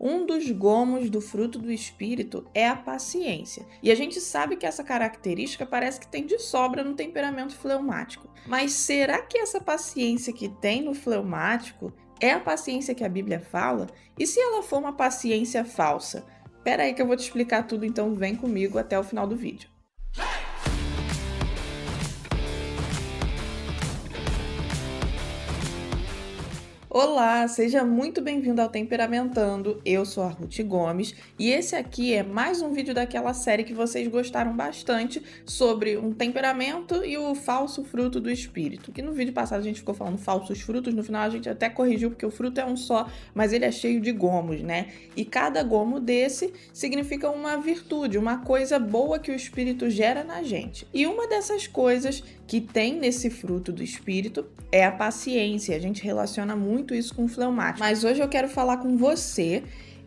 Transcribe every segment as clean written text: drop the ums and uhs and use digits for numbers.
Um dos gomos do fruto do Espírito é a paciência. E a gente sabe que essa característica parece que tem de sobra no temperamento fleumático. Mas será que essa paciência que tem no fleumático é a paciência que a Bíblia fala? E se ela for uma paciência falsa? Espera aí que eu vou te explicar tudo, então vem comigo até o final do vídeo. Olá, seja muito bem-vindo ao Temperamentando. Eu sou a Ruth Gomes e esse aqui é mais um vídeo daquela série que vocês gostaram bastante sobre um temperamento e o falso fruto do espírito. Que no vídeo passado a gente ficou falando falsos frutos, no final a gente até corrigiu porque o fruto é um só, mas ele é cheio de gomos, né? E cada gomo desse significa uma virtude, uma coisa boa que o espírito gera na gente. E uma dessas coisas que tem nesse fruto do espírito é a paciência. A gente relaciona muito isso com o fleumático. Mas hoje eu quero falar com você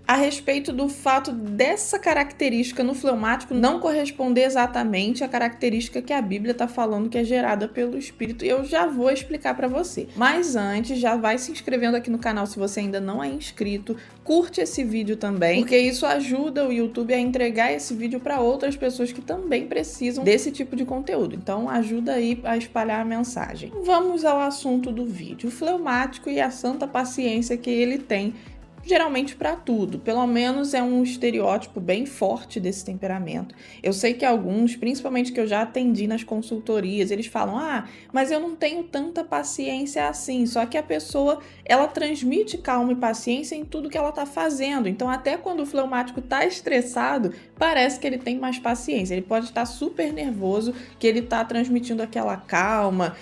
a respeito do fato dessa característica no fleumático não corresponder exatamente à característica que a Bíblia está falando que é gerada pelo Espírito. E eu já vou explicar para você. Mas antes, já vai se inscrevendo aqui no canal se você ainda não é inscrito. Curte esse vídeo também, porque isso ajuda o YouTube a entregar esse vídeo para outras pessoas que também precisam desse tipo de conteúdo. Então ajuda aí a espalhar a mensagem. Vamos ao assunto do vídeo. O fleumático e a santa paciência que ele tem geralmente para tudo, pelo menos é um estereótipo bem forte desse temperamento. Eu sei que alguns, principalmente que eu já atendi nas consultorias, eles falam, mas eu não tenho tanta paciência assim, só que a pessoa, ela transmite calma e paciência em tudo que ela tá fazendo, então até quando o fleumático tá estressado, parece que ele tem mais paciência, ele pode estar super nervoso, que ele tá transmitindo aquela calma,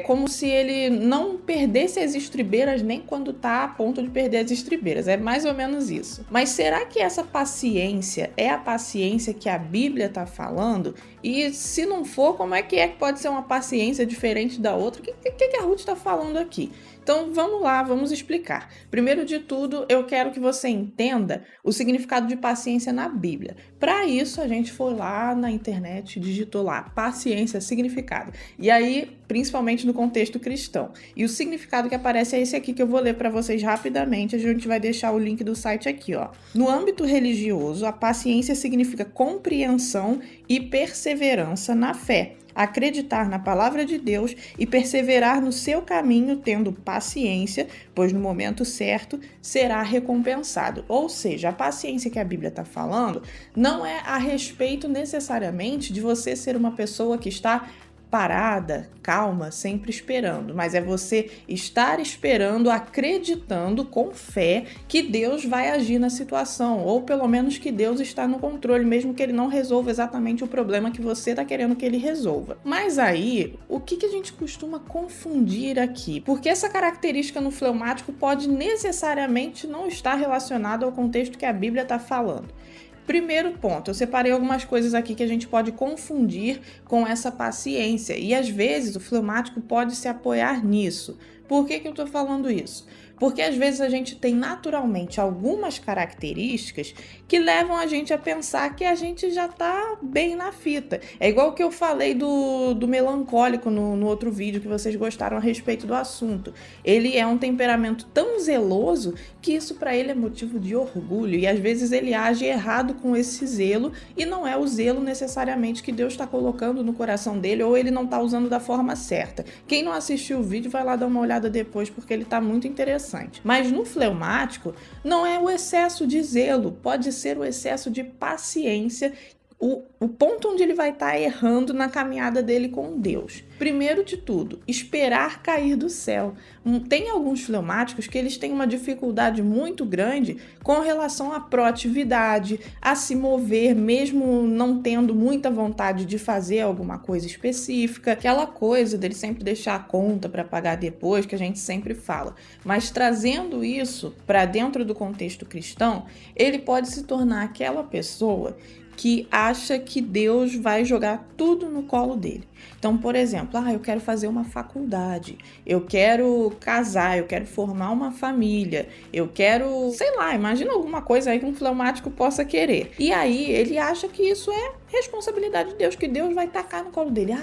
como se ele não perdesse as estribeiras nem quando tá a ponto de perder as estribeiras. É mais ou menos isso. Mas será que essa paciência é a paciência que a Bíblia está falando? E se não for, como é que pode ser uma paciência diferente da outra? O que a Ruth está falando aqui? Então vamos lá, vamos explicar. Primeiro de tudo, eu quero que você entenda o significado de paciência na Bíblia. Para isso, a gente foi lá na internet, digitou lá, paciência, significado. E aí, principalmente no contexto cristão. E o significado que aparece é esse aqui que eu vou ler para vocês rapidamente. A gente vai deixar o link do site aqui, ó. No âmbito religioso, a paciência significa compreensão e perseverança na fé. Acreditar na palavra de Deus e perseverar no seu caminho tendo paciência, pois no momento certo será recompensado. Ou seja, a paciência que a Bíblia está falando não é a respeito necessariamente de você ser uma pessoa que está parada, calma, sempre esperando, mas é você estar esperando, acreditando com fé que Deus vai agir na situação, ou pelo menos que Deus está no controle, mesmo que ele não resolva exatamente o problema que você está querendo que ele resolva. Mas aí, o que a gente costuma confundir aqui? Porque essa característica no fleumático pode necessariamente não estar relacionada ao contexto que a Bíblia está falando. Primeiro ponto, eu separei algumas coisas aqui que a gente pode confundir com essa paciência e às vezes o fleumático pode se apoiar nisso. Por que eu estou falando isso? Porque às vezes a gente tem naturalmente algumas características que levam a gente a pensar que a gente já tá bem na fita. É igual o que eu falei do melancólico no outro vídeo que vocês gostaram a respeito do assunto. Ele é um temperamento tão zeloso que isso para ele é motivo de orgulho e às vezes ele age errado com esse zelo e não é o zelo necessariamente que Deus está colocando no coração dele ou ele não está usando da forma certa. Quem não assistiu o vídeo vai lá dar uma olhada depois porque ele está muito interessante. Mas no fleumático não é o excesso de zelo, pode ser o excesso de paciência, o ponto onde ele vai estar errando na caminhada dele com Deus. Primeiro de tudo, esperar cair do céu. Tem alguns fleumáticos que eles têm uma dificuldade muito grande com relação à proatividade, a se mover mesmo não tendo muita vontade de fazer alguma coisa específica, aquela coisa dele sempre deixar a conta para pagar depois, que a gente sempre fala. Mas trazendo isso para dentro do contexto cristão, ele pode se tornar aquela pessoa que acha que Deus vai jogar tudo no colo dele. Então, por exemplo, eu quero fazer uma faculdade, eu quero casar, eu quero formar uma família, eu quero, sei lá, imagina alguma coisa aí que um fleumático possa querer. E aí ele acha que isso é responsabilidade de Deus, que Deus vai tacar no colo dele.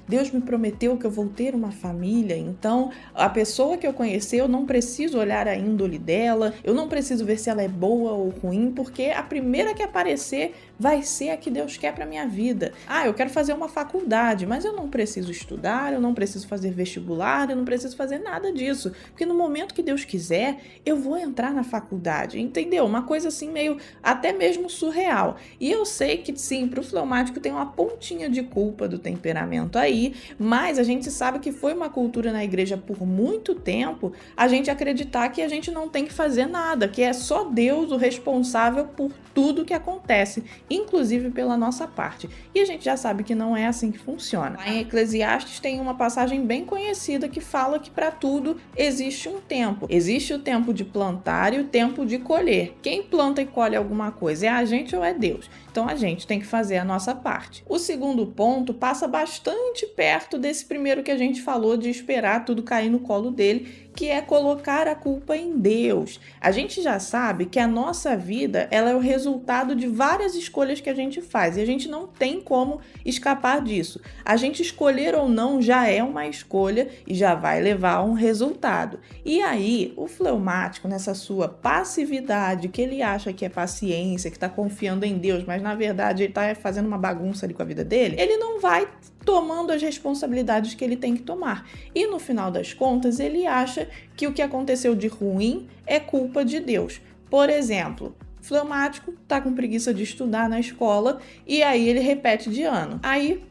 Deus me prometeu que eu vou ter uma família, então a pessoa que eu conhecer, eu não preciso olhar a índole dela, eu não preciso ver se ela é boa ou ruim, porque a primeira que aparecer vai ser a que Deus quer para minha vida. Eu quero fazer uma faculdade, mas eu não preciso estudar, eu não preciso fazer vestibular, eu não preciso fazer nada disso, porque no momento que Deus quiser, eu vou entrar na faculdade, entendeu? Uma coisa assim meio até mesmo surreal. E eu sei que sim, pro fleumático tem uma pontinha de culpa do temperamento aí, mas a gente sabe que foi uma cultura na igreja por muito tempo a gente acreditar que a gente não tem que fazer nada, que é só Deus o responsável por tudo que acontece, inclusive pela nossa parte. E a gente já sabe que não é assim que funciona. Lá em Eclesiastes tem uma passagem bem conhecida que fala que para tudo existe um tempo. Existe o tempo de plantar e o tempo de colher. Quem planta e colhe alguma coisa, é a gente ou é Deus? Então a gente tem que fazer a nossa parte. O segundo ponto passa bastante perto desse primeiro que a gente falou de esperar tudo cair no colo dele, que é colocar a culpa em Deus. A gente já sabe que a nossa vida, ela é o resultado de várias escolhas que a gente faz e a gente não tem como escapar disso. A gente escolher ou não já é uma escolha e já vai levar a um resultado. E aí, o fleumático, nessa sua passividade, que ele acha que é paciência, que está confiando em Deus, mas na verdade ele está fazendo uma bagunça ali com a vida dele, ele não vai tomando as responsabilidades que ele tem que tomar. E no final das contas, ele acha que o que aconteceu de ruim é culpa de Deus. Por exemplo, fleumático tá com preguiça de estudar na escola e aí ele repete de ano. Aí,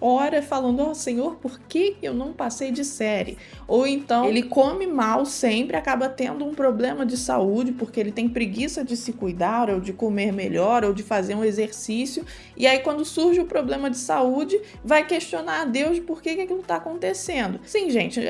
ora falando, Senhor, por que eu não passei de série? Ou então ele come mal sempre, acaba tendo um problema de saúde porque ele tem preguiça de se cuidar, ou de comer melhor, ou de fazer um exercício, e aí quando surge o problema de saúde, vai questionar a Deus por que aquilo está acontecendo. Sim, gente,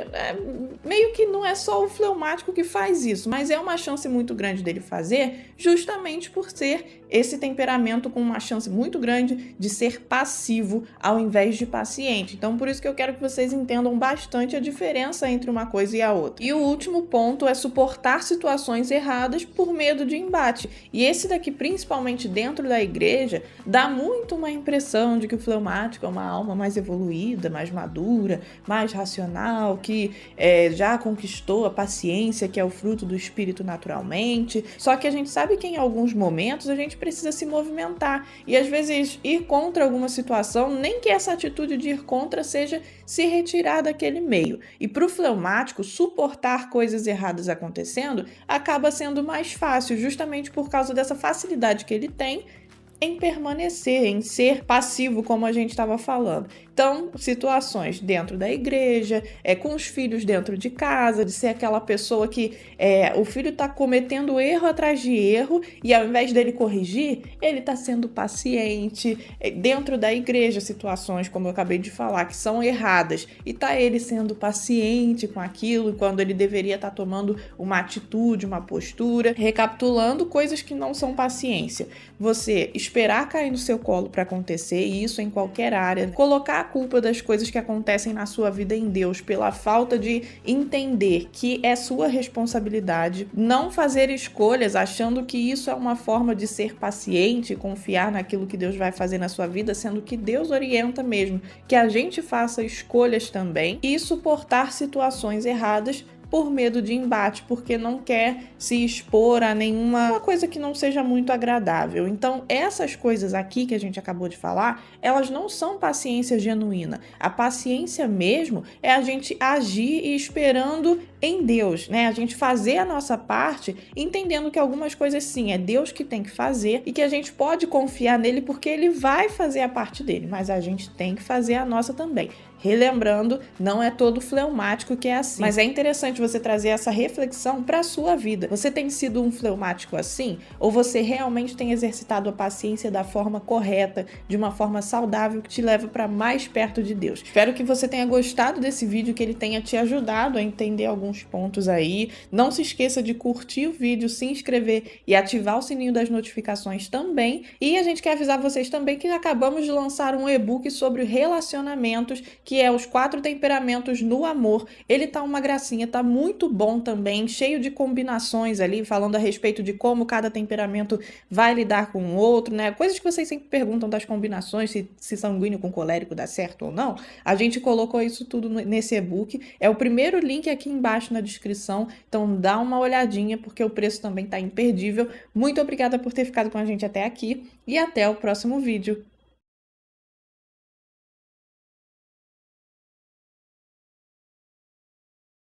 meio que não é só o fleumático que faz isso, mas é uma chance muito grande dele fazer, justamente por ser esse temperamento com uma chance muito grande de ser passivo ao invés de paciente. Então, por isso que eu quero que vocês entendam bastante a diferença entre uma coisa e a outra. E o último ponto é suportar situações erradas por medo de embate. E esse daqui, principalmente dentro da igreja, dá muito uma impressão de que o fleumático é uma alma mais evoluída, mais madura, mais racional, que já conquistou a paciência, que é o fruto do espírito naturalmente. Só que a gente sabe que em alguns momentos a gente precisa se movimentar e às vezes ir contra alguma situação, nem que essa atitude de ir contra seja se retirar daquele meio. E para o fleumático, suportar coisas erradas acontecendo acaba sendo mais fácil, justamente por causa dessa facilidade que ele tem em permanecer, em ser passivo, como a gente estava falando. Então, situações dentro da igreja, com os filhos dentro de casa, de ser aquela pessoa que o filho está cometendo erro atrás de erro e ao invés dele corrigir, ele está sendo paciente. Dentro da igreja, situações, como eu acabei de falar, que são erradas e tá ele sendo paciente com aquilo quando ele deveria estar tomando uma atitude, uma postura. Recapitulando, coisas que não são paciência. Você esperar cair no seu colo para acontecer, e isso em qualquer área, colocar a culpa das coisas que acontecem na sua vida em Deus pela falta de entender que é sua responsabilidade, não fazer escolhas achando que isso é uma forma de ser paciente, confiar naquilo que Deus vai fazer na sua vida, sendo que Deus orienta mesmo que a gente faça escolhas também, e suportar situações erradas por medo de embate, porque não quer se expor a nenhuma coisa que não seja muito agradável. Então, essas coisas aqui que a gente acabou de falar, elas não são paciência genuína. A paciência mesmo é a gente agir e esperando em Deus, né? A gente fazer a nossa parte, entendendo que algumas coisas sim, é Deus que tem que fazer e que a gente pode confiar nele porque ele vai fazer a parte dele, mas a gente tem que fazer a nossa também. Relembrando, não é todo fleumático que é assim. Mas é interessante importante você trazer essa reflexão para a sua vida. Você tem sido um fleumático assim? Ou você realmente tem exercitado a paciência da forma correta, de uma forma saudável que te leva para mais perto de Deus? Espero que você tenha gostado desse vídeo, que ele tenha te ajudado a entender alguns pontos aí. Não se esqueça de curtir o vídeo, se inscrever e ativar o sininho das notificações também. E a gente quer avisar vocês também que acabamos de lançar um e-book sobre relacionamentos, que é os 4 temperamentos no amor. Ele tá uma gracinha, tá muito bom também, cheio de combinações ali, falando a respeito de como cada temperamento vai lidar com o outro, né? Coisas que vocês sempre perguntam das combinações, se sanguíneo com colérico dá certo ou não. A gente colocou isso tudo nesse e-book. É o primeiro link aqui embaixo na descrição, então dá uma olhadinha, porque o preço também tá imperdível. Muito obrigada por ter ficado com a gente até aqui e até o próximo vídeo.